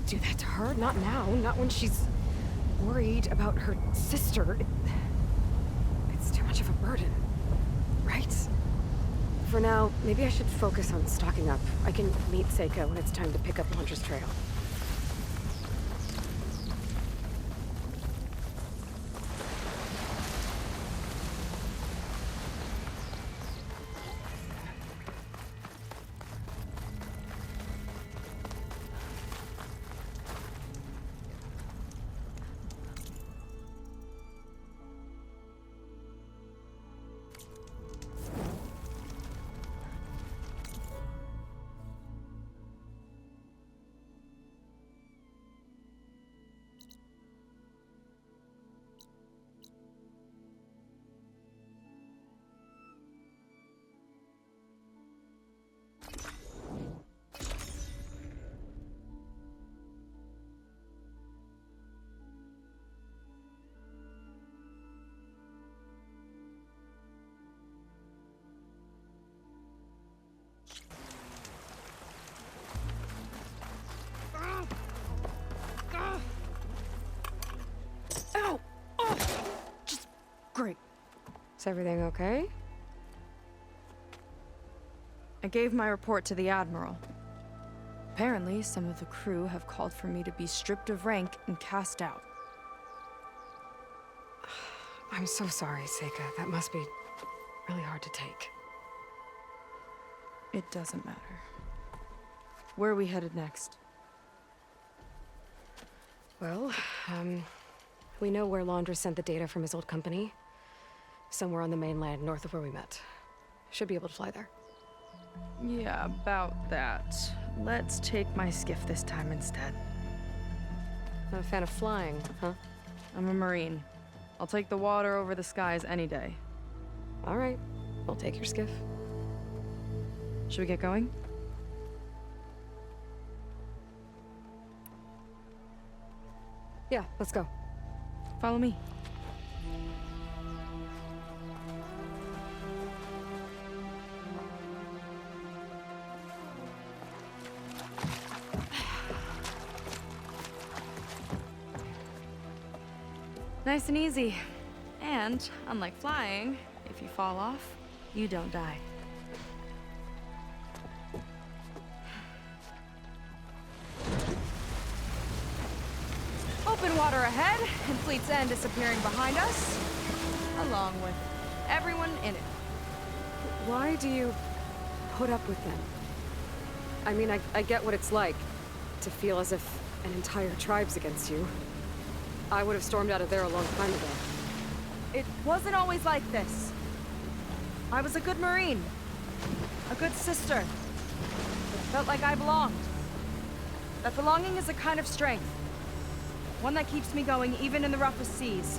do that to her. Not now. Not when she's worried about her sister. It's too much of a burden, right? For now, maybe I should focus on stocking up. I can meet Seika when it's time to pick up Londra's trail. Ow! Oh! Just great. Is everything okay? I gave my report to the Admiral. Apparently, some of the crew have called for me to be stripped of rank and cast out. I'm so sorry, Seika. That must be really hard to take. It doesn't matter. Where are we headed next? Well, we know where Londra sent the data from his old company. Somewhere on the mainland, north of where we met. Should be able to fly there. Yeah, about that. Let's take my skiff this time instead. Not a fan of flying, huh? I'm a Marine. I'll take the water over the skies any day. All right. We'll take your skiff. Should we get going? Yeah, let's go. Follow me. Nice and easy. And, unlike flying, if you fall off, you don't die. Open water ahead, and Fleet's End disappearing behind us, along with everyone in it. Why do you put up with them? I mean, I get what it's like to feel as if an entire tribe's against you. I would have stormed out of there a long time ago. It wasn't always like this. I was a good Marine. A good sister. It felt like I belonged. That belonging is a kind of strength. One that keeps me going even in the roughest seas.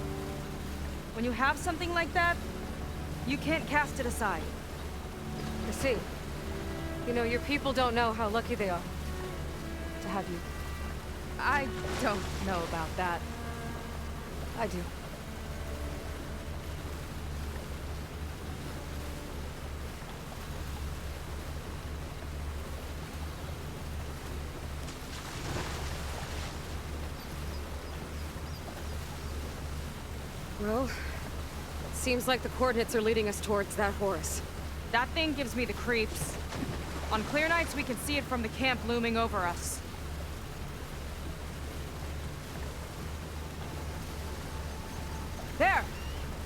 When you have something like that, you can't cast it aside. I see. You know, your people don't know how lucky they are to have you. I don't know about that. I do. Well, seems like the coordinates are leading us towards that Horus. That thing gives me the creeps. On clear nights, we can see it from the camp looming over us. There!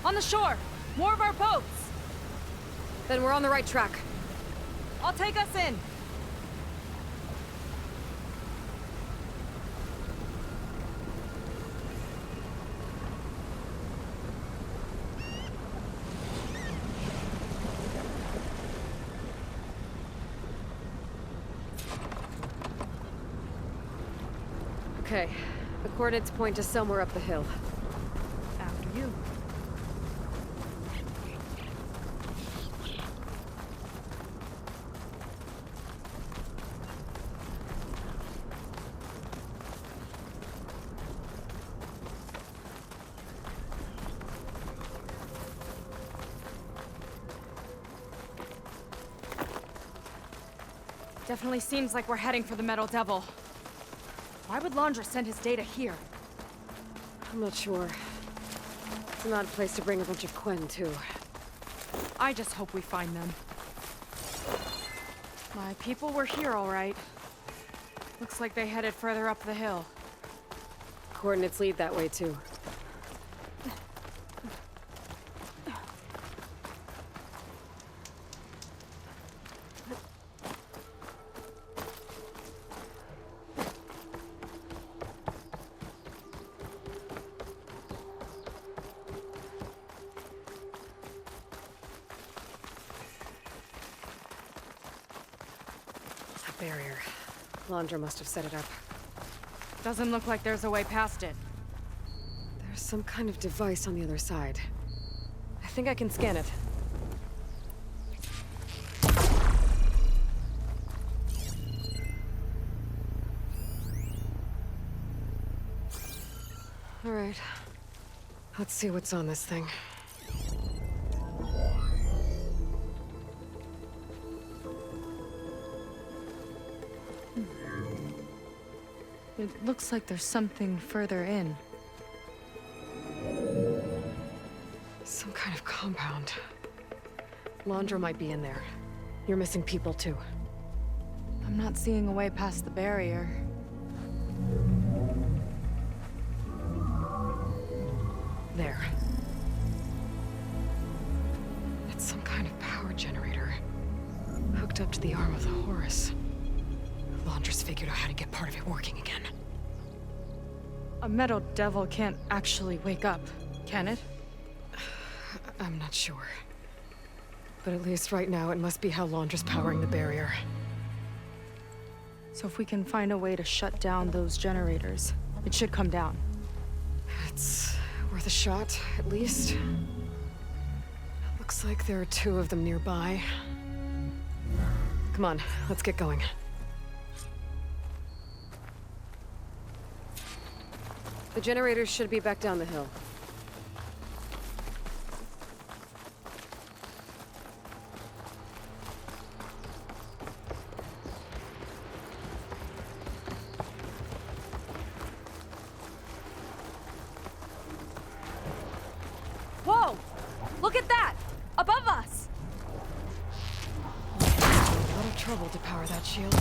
On the shore! More of our boats! Then we're on the right track. I'll take us in! Okay, the coordinates point to somewhere up the hill. After you. Definitely seems like we're heading for the Metal Devil. Why would Laundra send his data here? I'm not sure. It's an odd place to bring a bunch of Quen, too. I just hope we find them. My people were here, all right. Looks like they headed further up the hill. Coordinates lead that way, too. Barrier. Laundra must have set it up. Doesn't look like there's a way past it. There's some kind of device on the other side. I think I can scan it. All right. Let's see what's on this thing. It looks like there's something further in. Some kind of compound. Laundra might be in there. You're missing people, too. I'm not seeing a way past the barrier. There. It's some kind of power generator. Hooked up to the arm of the Horus. Laundra's figured out how to get part of it working again. A metal devil can't actually wake up, can it? I'm not sure. But at least right now, it must be how Laundra's powering the barrier. So if we can find a way to shut down those generators, it should come down. It's worth a shot, at least. Looks like there are 2 of them nearby. Come on, let's get going. The generators should be back down the hill. Whoa! Look at that! Above us! A lot of trouble to power that shield.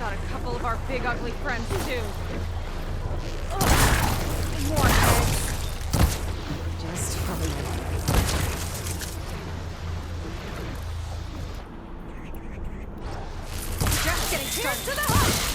Got a couple of our big ugly friends too. Ugh. More eggs. Just hurry. Just getting started. To the hook!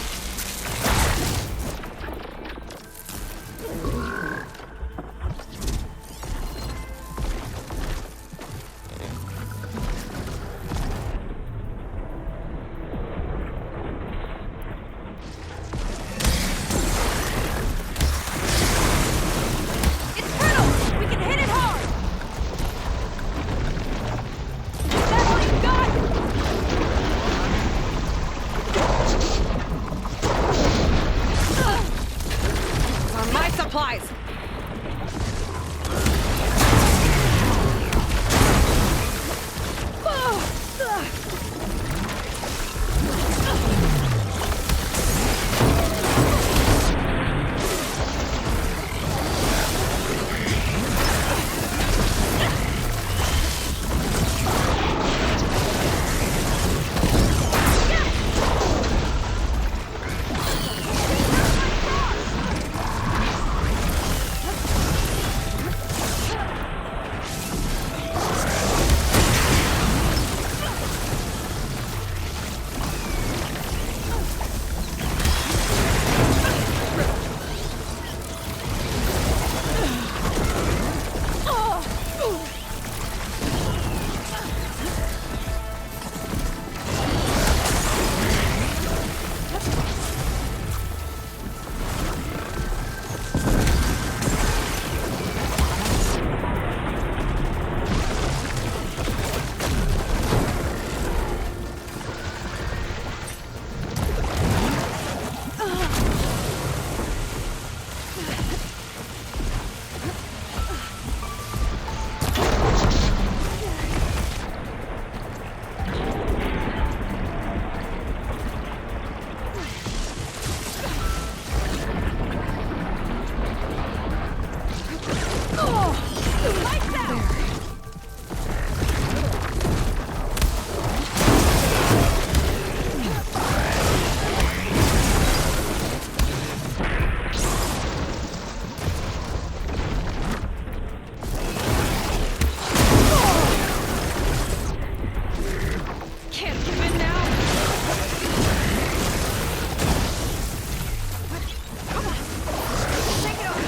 Oh! Lights out! Can't give in now. Come on. Take it off.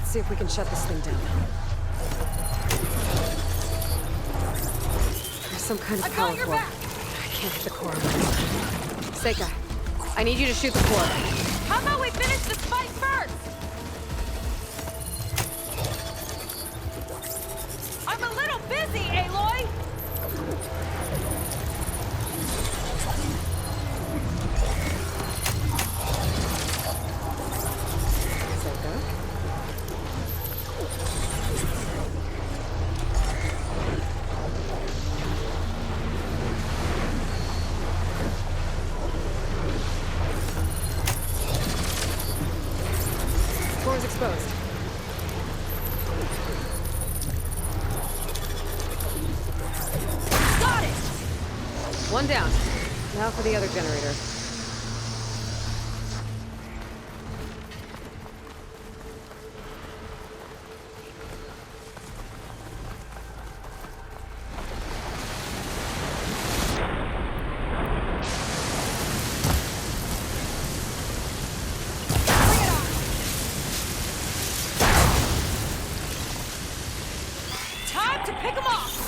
See if we can shut this thing down. There's some kind of I've power got your cord. back. I can't hit the core. Seika, I need you to shoot the core. How about we finish this fight first? I'm a little busy, Aloy! Seika? Core is exposed. Got it! One down. Now for the other generator. Time to pick them off!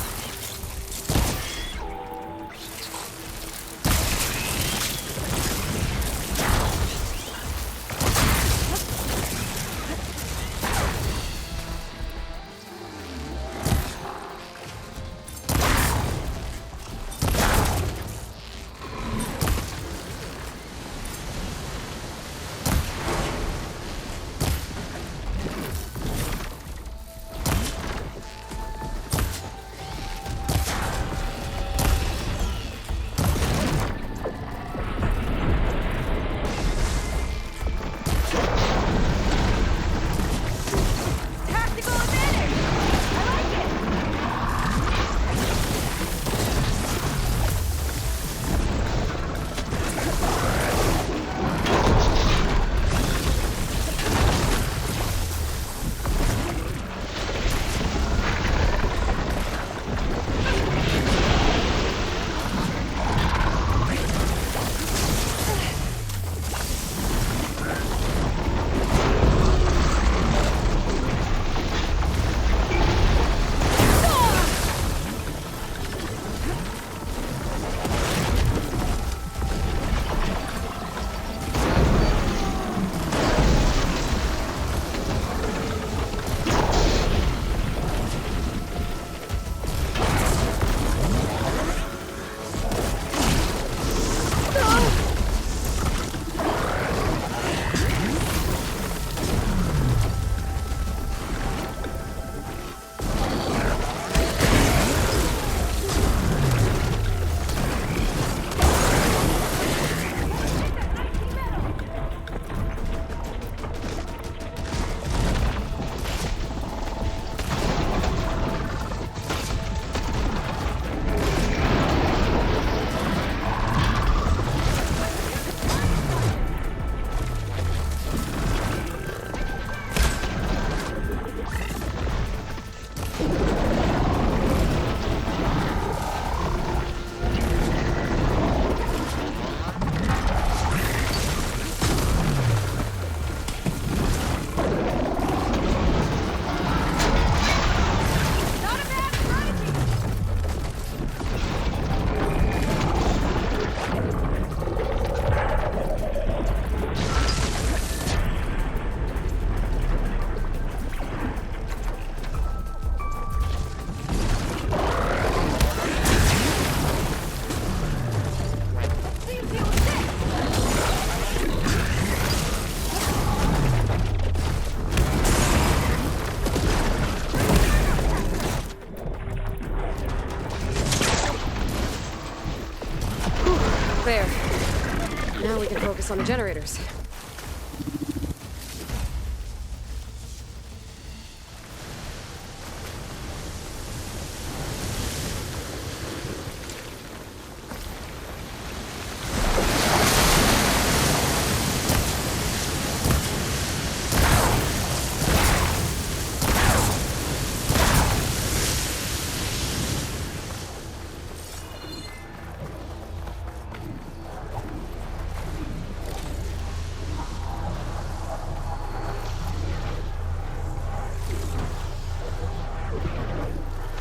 focus on the generators.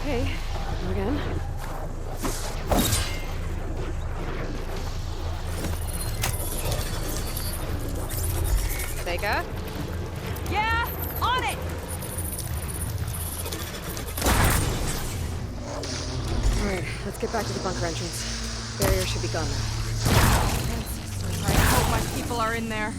Okay, go again. Vega? Yeah, on it! Alright, let's get back to the bunker entrance. Barrier should be gone now. I hope my people are in there.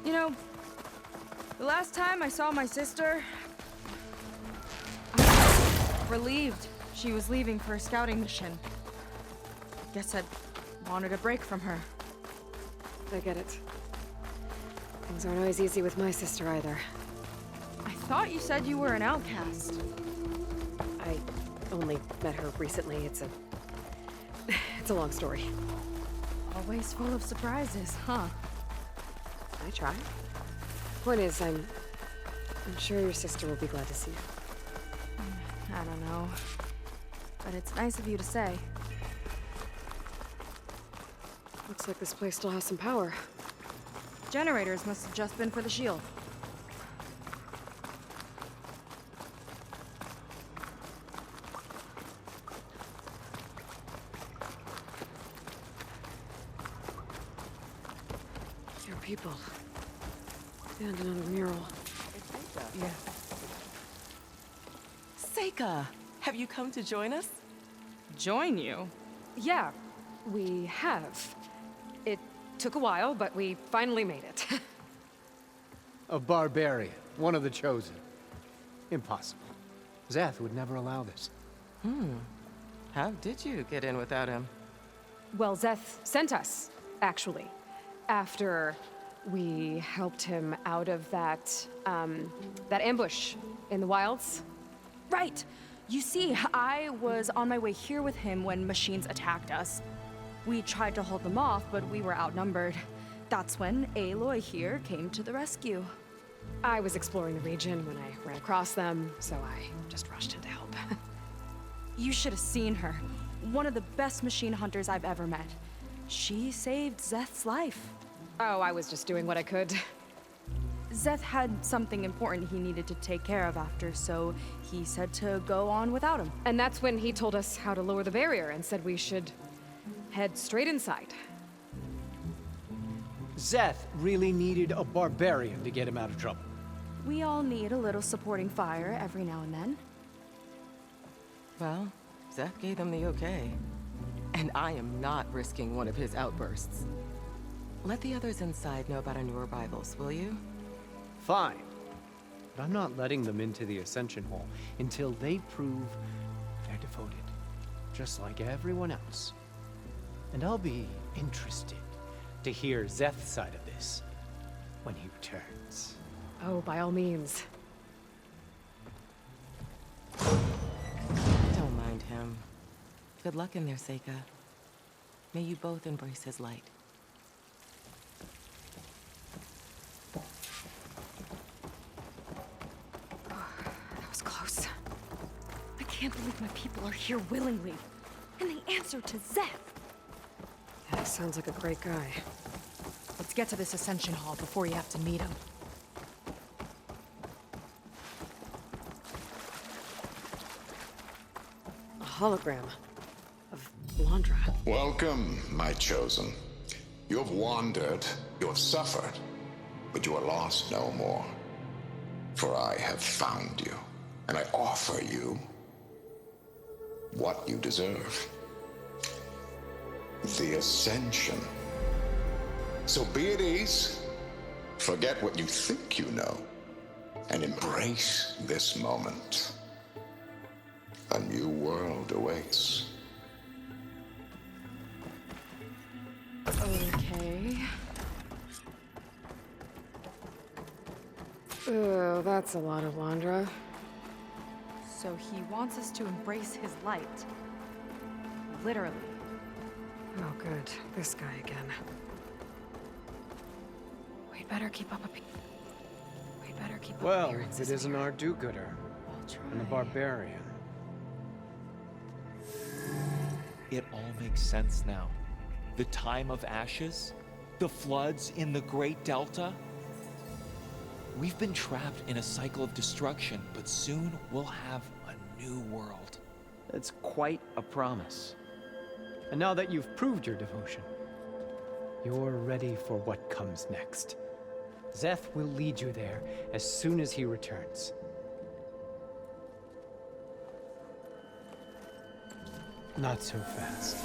You know, the last time I saw my sister, I was relieved she was leaving for a scouting mission. Guess I'd wanted a break from her. I get it. Things aren't always easy with my sister either. I thought you said you were an outcast. I only met her recently. It's a long story. Always full of surprises, huh? I try. Point is, I'm sure your sister will be glad to see you. I don't know. But it's nice of you to say. Looks like this place still has some power. Generators must have just been for the shield. Your people. And another mural. Yeah. Seika, have you come to join us? Join you? Yeah, we have. It took a while, but we finally made it. A barbarian, one of the chosen. Impossible. Zeth would never allow this. How did you get in without him? Well, Zeth sent us, actually. After we helped him out of that ambush in the wilds. Right! You see, I was on my way here with him when machines attacked us. We tried to hold them off, but we were outnumbered. That's when Aloy here came to the rescue. I was exploring the region when I ran across them, so I just rushed in to help. You should have seen her. One of the best machine hunters I've ever met. She saved Zeth's life. Oh, I was just doing what I could. Zeth had something important he needed to take care of after, so he said to go on without him. And that's when he told us how to lower the barrier and said we should head straight inside. Zeth really needed a barbarian to get him out of trouble. We all need a little supporting fire every now and then. Well, Zeth gave them the okay. And I am not risking one of his outbursts. Let the others inside know about our new arrivals, will you? Fine. But I'm not letting them into the Ascension Hall until they prove they're devoted. Just like everyone else. And I'll be interested to hear Zeth's side of this when he returns. Oh, by all means. Don't mind him. Good luck in there, Seika. May you both embrace his light. That was close. I can't believe my people are here willingly. And they answer to Zeth. Yeah, he sounds like a great guy. Let's get to this Ascension Hall before you have to meet him. A hologram of Landra. Welcome, my chosen. You have wandered, you have suffered, but you are lost no more. For I have found you, and I offer you what you deserve. The Ascension. So be at ease, forget what you think you know, and embrace this moment. A new world awaits. Okay. Oh, that's a lot of Londra. So he wants us to embrace his light. Literally. Oh, good. This guy again. We'd better keep up Well, if appearances it isn't here. our do-gooder and the barbarian. It all makes sense now. The time of ashes, the floods in the Great Delta. We've been trapped in a cycle of destruction, but soon we'll have a new world. That's quite a promise. And now that you've proved your devotion, you're ready for what comes next. Szeth will lead you there as soon as he returns. Not so fast.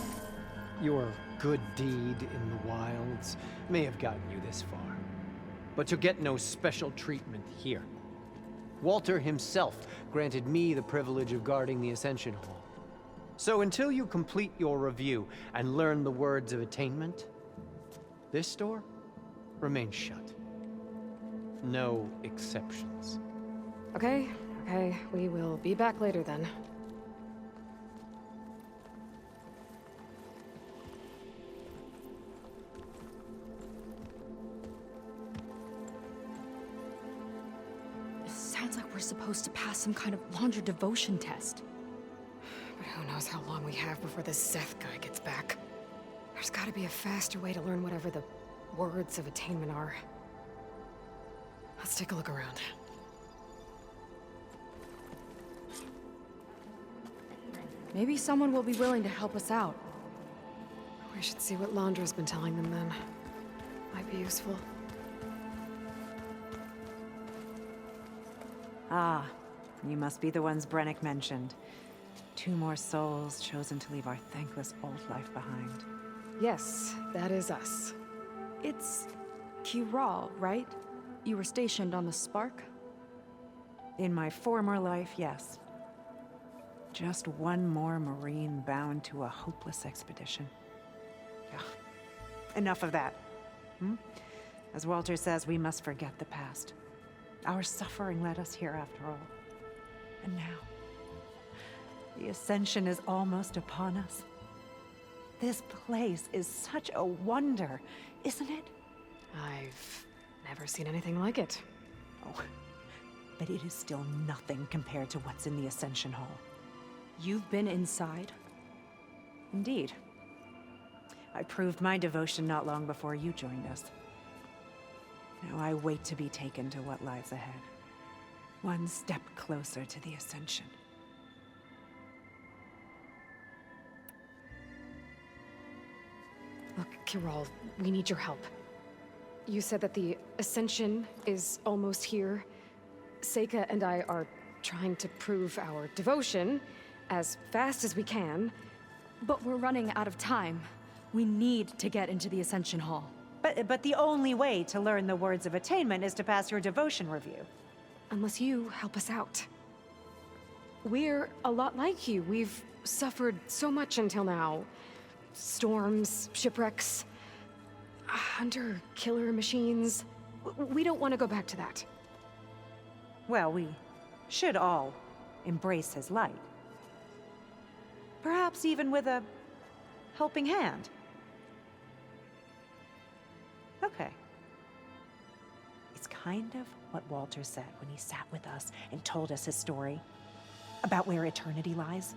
Your good deed in the wilds may have gotten you this far, but you'll get no special treatment here. Walter himself granted me the privilege of guarding the Ascension Hall. So until you complete your review and learn the words of attainment, this door remains shut. No exceptions. Okay, we will be back later then. It sounds like we're supposed to pass some kind of Londra devotion test. But who knows how long we have before this Szeth guy gets back. There's gotta be a faster way to learn whatever the words of attainment are. Let's take a look around. Maybe someone will be willing to help us out. We should see what Londra's been telling them then. Might be useful. Ah, you must be the ones Brennick mentioned. 2 more souls chosen to leave our thankless old life behind. Yes, that is us. It's Kiral, right? You were stationed on the Spark? In my former life, yes. Just one more Marine bound to a hopeless expedition. Yeah. Enough of that. As Walter says, we must forget the past. Our suffering led us here after all. And now, the Ascension is almost upon us. This place is such a wonder, isn't it? I've never seen anything like it. Oh, but it is still nothing compared to what's in the Ascension Hall. You've been inside? Indeed. I proved my devotion not long before you joined us. Now I wait to be taken to what lies ahead. One step closer to the Ascension. Look, Kiral, we need your help. You said that the Ascension is almost here. Seika and I are trying to prove our devotion as fast as we can. But we're running out of time. We need to get into the Ascension Hall. But the only way to learn the words of attainment is to pass your devotion review. Unless you help us out. We're a lot like you. We've suffered so much until now. Storms, shipwrecks, hunter killer machines. We don't want to go back to that. Well, we should all embrace his light. Perhaps even with a helping hand. Okay. It's kind of what Walter said when he sat with us and told us his story about where eternity lies.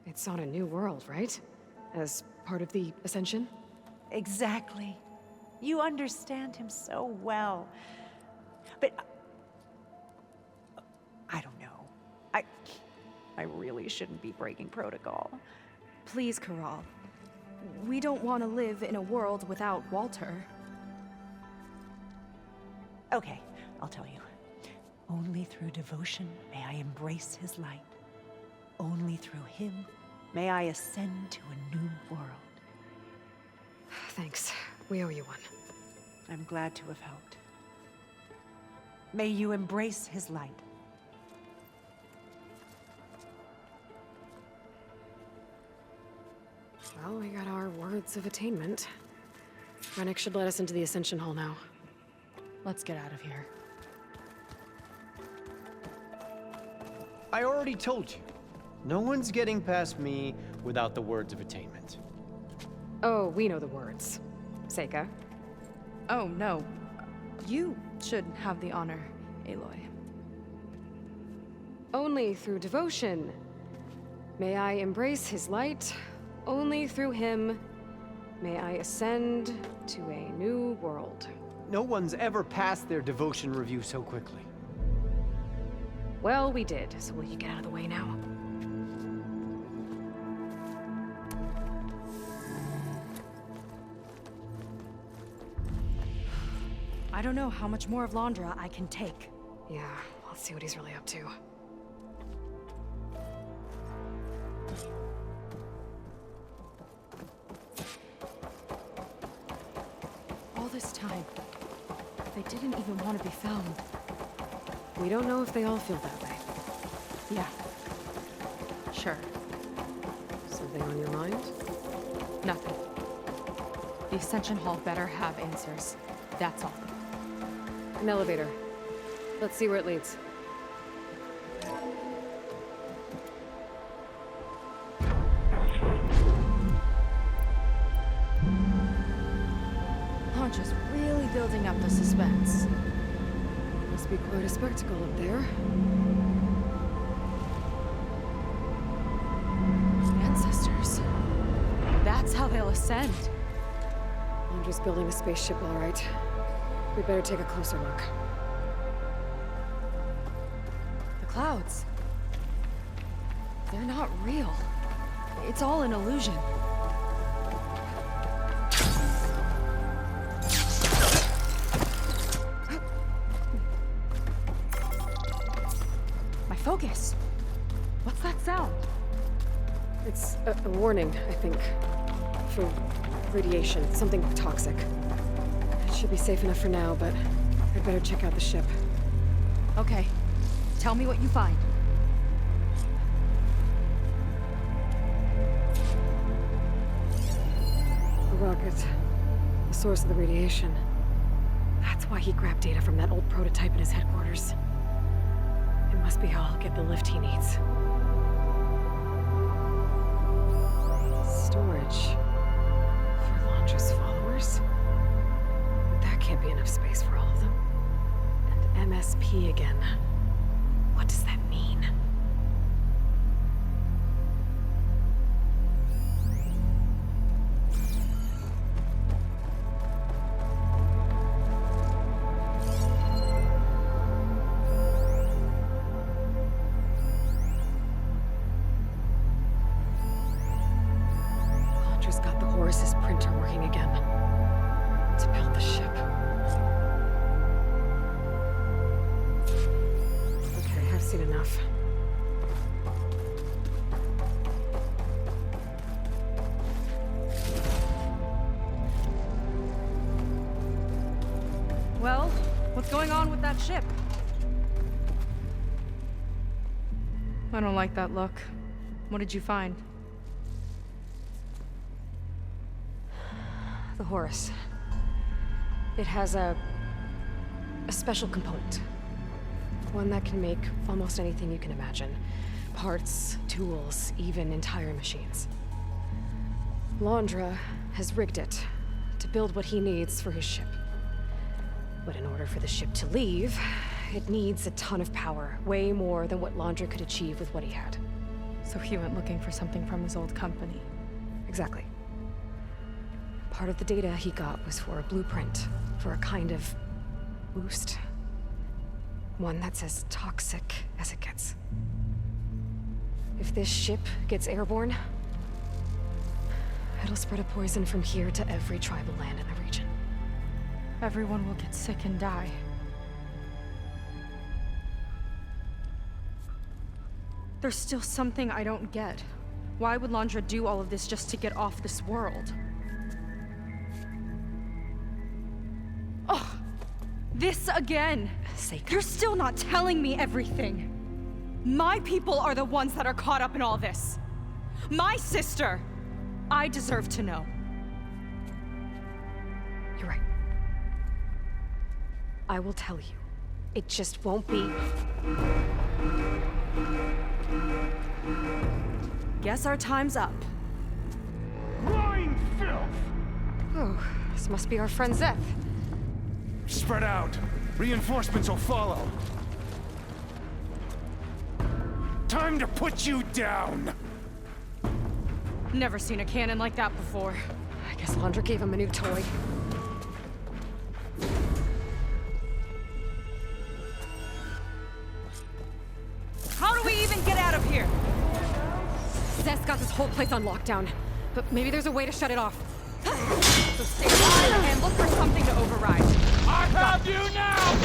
It's on a new world, right? As part of the Ascension? Exactly. You understand him so well. But I don't know. I really shouldn't be breaking protocol. Please, Kiral. we don't want to live in a world without Walter. Okay, I'll tell you. Only through devotion may I embrace his light. Only through him may I ascend to a new world. Thanks. We owe you one. I'm glad to have helped. May you embrace his light. Well, we got our words of attainment. Rennick should let us into the Ascension Hall now. Let's get out of here. I already told you. No one's getting past me without the words of attainment. Oh, we know the words. Seika. Oh, no. You should have the honor, Aloy. Only through devotion may I embrace his light. Only through him may I ascend to a new world. No one's ever passed their devotion review so quickly. Well, we did, so will you get out of the way now? I don't know how much more of Londra I can take. Yeah, let's see what he's really up to. All this time, they didn't even want to be found. We don't know if they all feel that way. Yeah. Sure. Something on your mind? Nothing. The Ascension Hall better have answers. That's all. An elevator. Let's see where it leads. Honcha's really building up the suspense. Must be quite a spectacle up there. Ancestors. That's how they'll ascend. Londra's building a spaceship, all right. We better take a closer look. The clouds. They're not real. It's all an illusion. My focus. What's that sound? It's a warning, I think. For radiation, something toxic. It should be safe enough for now, but I'd better check out the ship. Okay. Tell me what you find. The rocket. The source of the radiation. That's why he grabbed data from that old prototype in his headquarters. It must be how I'll get the lift he needs. Storage. For Londra's followers? But that can't be enough space for all of them. And MSP again. What does that mean? Londra's got the Horus's printer working again. To build the ship. Okay, I've seen enough. Well, what's going on with that ship? I don't like that look. What did you find? The Horus. It has a special component. One that can make almost anything you can imagine. Parts, tools, even entire machines. Londra has rigged it to build what he needs for his ship. But in order for the ship to leave, it needs a ton of power, way more than what Londra could achieve with what he had. So he went looking for something from his old company. Exactly. Part of the data he got was for a blueprint, for a kind of boost. One that's as toxic as it gets. If this ship gets airborne, It'll spread a poison from here to every tribal land in the region. Everyone will get sick and die. There's still something I don't get. Why would Londra do all of this just to get off this world? Oh, this again! Seika. You're still not telling me everything. My people are the ones that are caught up in all this. My sister! I deserve to know. You're right. I will tell you. It just won't be... Guess our time's up. Lying filth! Oh, this must be our friend Zeth. Spread out. Reinforcements will follow. Time to put you down! Never seen a cannon like that before. I guess Londra gave him a new toy. How do we even get out of here? Zeth's got this whole place on lockdown. But maybe there's a way to shut it off. So stay alive and look for something to override. I have you now!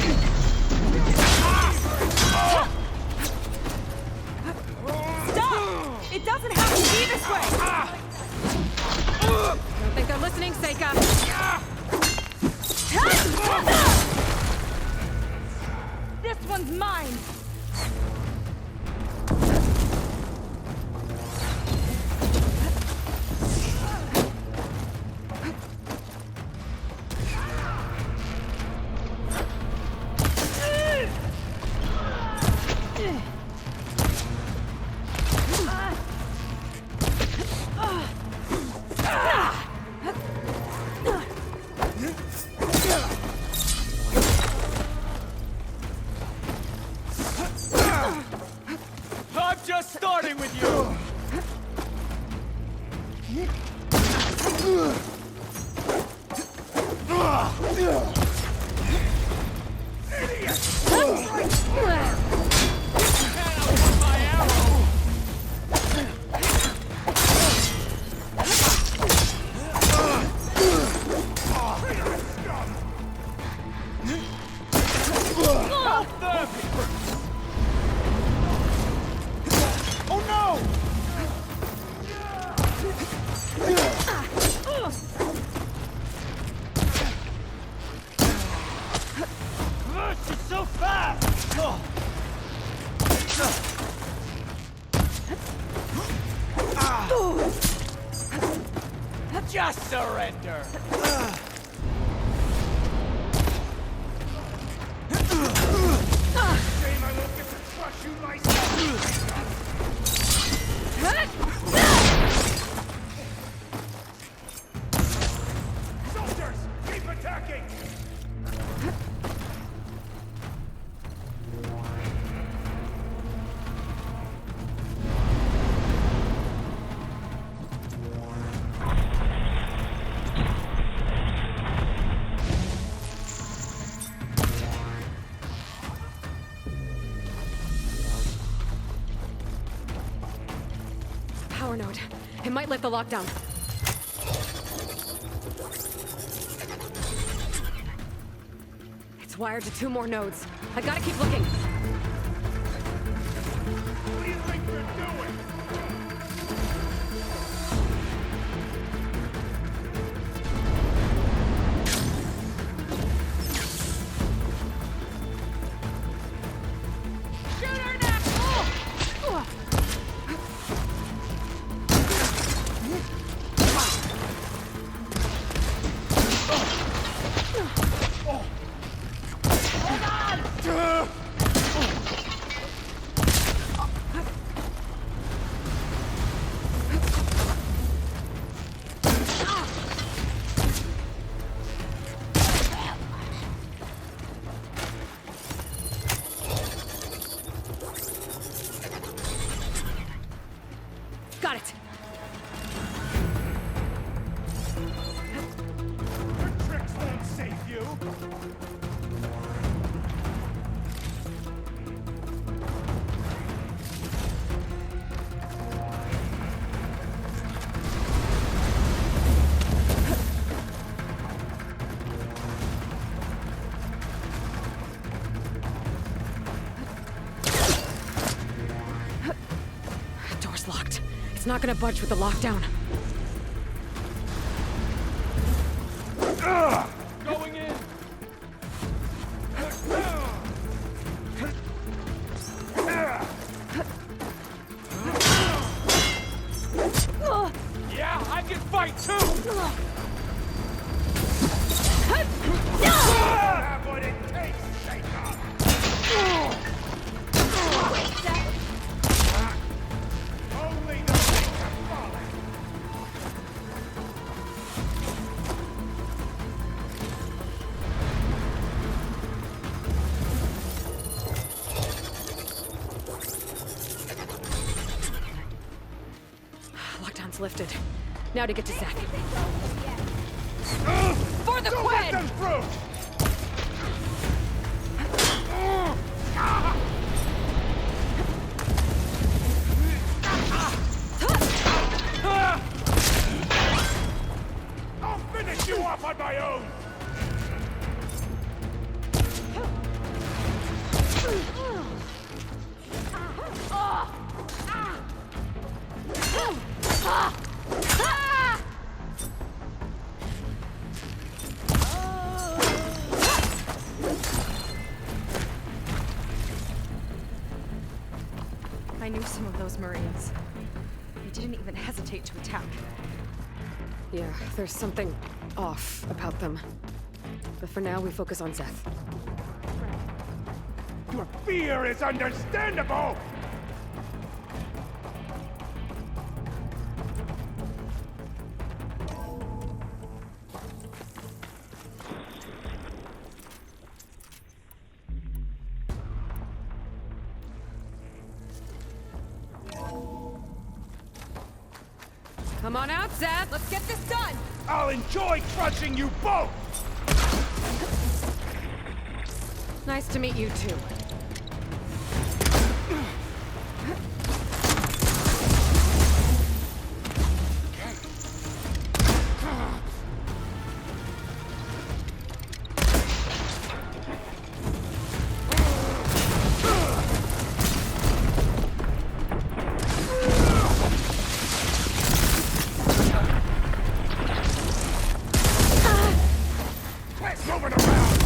Stop! It doesn't have to be this way! I don't think they're listening, Seika. This one's mine! I'm just starting with you! Oh no! She's so fast! Just surrender! Shame I won't get to crush you myself! Soldiers, keep attacking! Power node. It might lift the lockdown. It's wired to 2 more nodes. I gotta keep looking. What do you think you're doing? Got it. Your tricks won't save you! It's not gonna budge with the lockdown. Going in! Yeah, I can fight too! Have what it takes, Shaker! Only the weak can follow. Lockdown's lifted. Now to get to Zach. For the Don't let Quinn! them through! I'll finish you off on my own! I knew some of those Marines. They didn't even hesitate to attack. Yeah, there's something off about them. But for now, we focus on Zeth. Your fear is understandable! Come on out, Zeth! Let's get this done! I'll enjoy crushing you both! Nice to meet you, too. Moving around!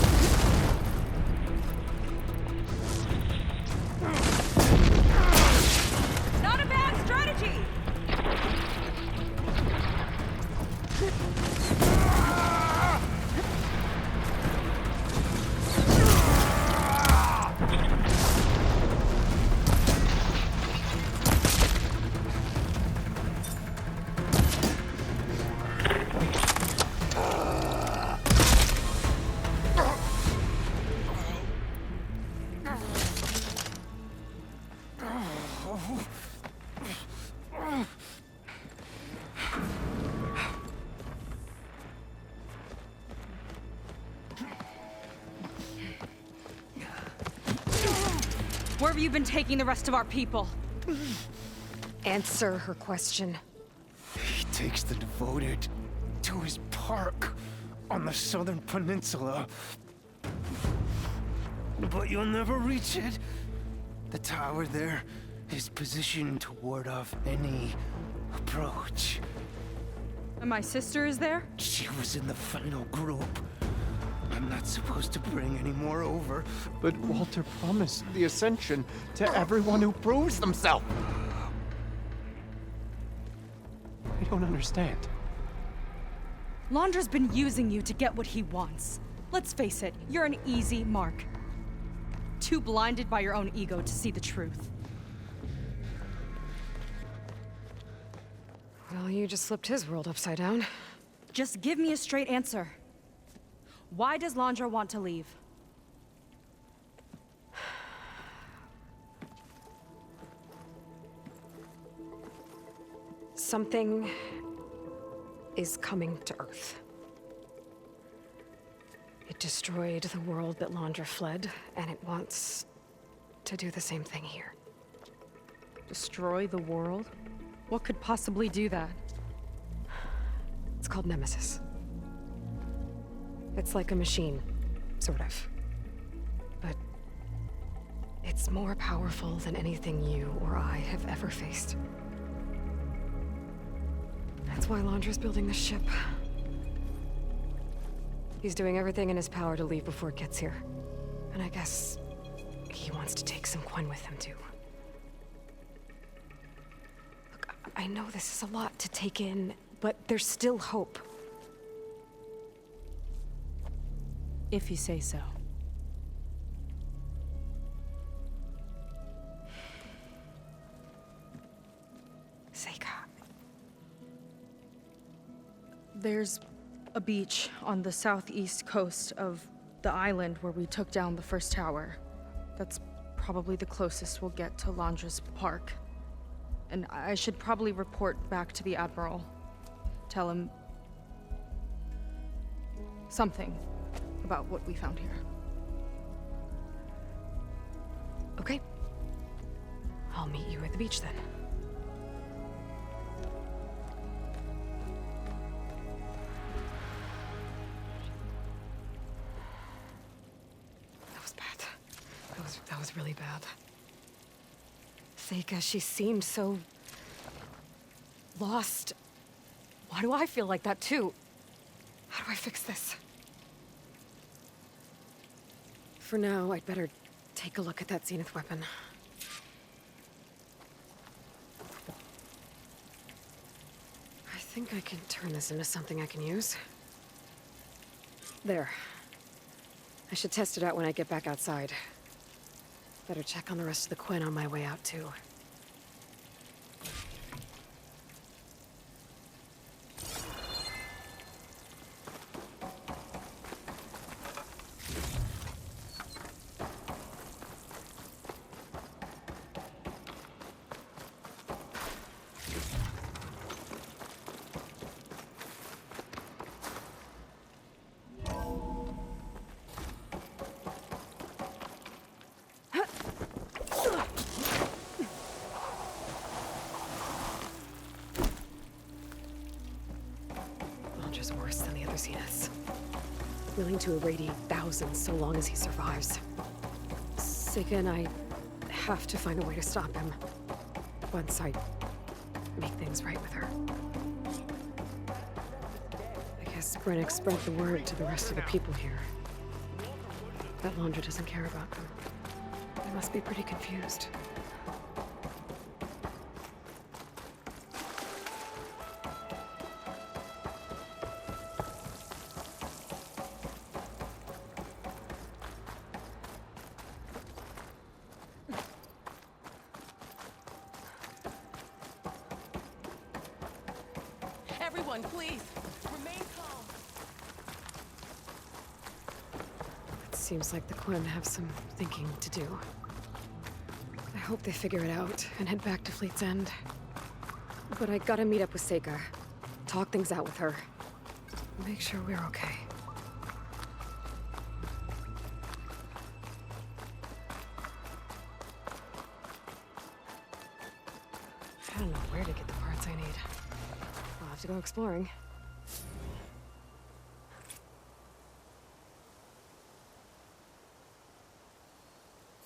Not a bad strategy! Where have you been taking the rest of our people? Answer her question. He takes the devoted to his park on the southern peninsula. But you'll never reach it. The tower there is positioned to ward off any approach. And my sister is there? She was in the final group. I'm not supposed to bring any more over. But Walter promised the Ascension to everyone who proves themselves. I don't understand. Londra's been using you to get what he wants. Let's face it, you're an easy mark. Too blinded by your own ego to see the truth. Well, you just flipped his world upside down. Just give me a straight answer. Why does Londra want to leave? Something is coming to Earth. It destroyed the world that Londra fled, and it wants to do the same thing here. Destroy the world? What could possibly do that? It's called Nemesis. It's like a machine, sort of. But it's more powerful than anything you or I have ever faced. That's why Londra's building the ship. He's doing everything in his power to leave before it gets here. And I guess he wants to take some Quen with him, too. Look, I know this is a lot to take in, but there's still hope. If you say so. Seika. There's a beach on the southeast coast of the island where we took down the first tower. That's probably the closest we'll get to Londra's park. And I should probably report back to the Admiral. Tell him something about what we found here. Okay. I'll meet you at the beach then. That was bad. That was really bad. Seika, she seemed so lost. Why do I feel like that too? How do I fix this? For now, I'd better take a look at that Zenith weapon. I think I can turn this into something I can use. There. I should test it out when I get back outside. Better check on the rest of the Quen on my way out, too. Londra's worse than the other Zeniths. Willing to irradiate thousands so long as he survives. Seika and I have to find a way to stop him. Once I make things right with her. I guess Brennick spread the word to the rest of the people here. That Londra doesn't care about them. They must be pretty confused. Everyone, please, remain calm. It seems like the Quen have some thinking to do. I hope they figure it out and head back to Fleet's End. But I gotta meet up with Seika. Talk things out with her. Make sure we're okay. I don't know where to get the parts I need. I'll have to go exploring.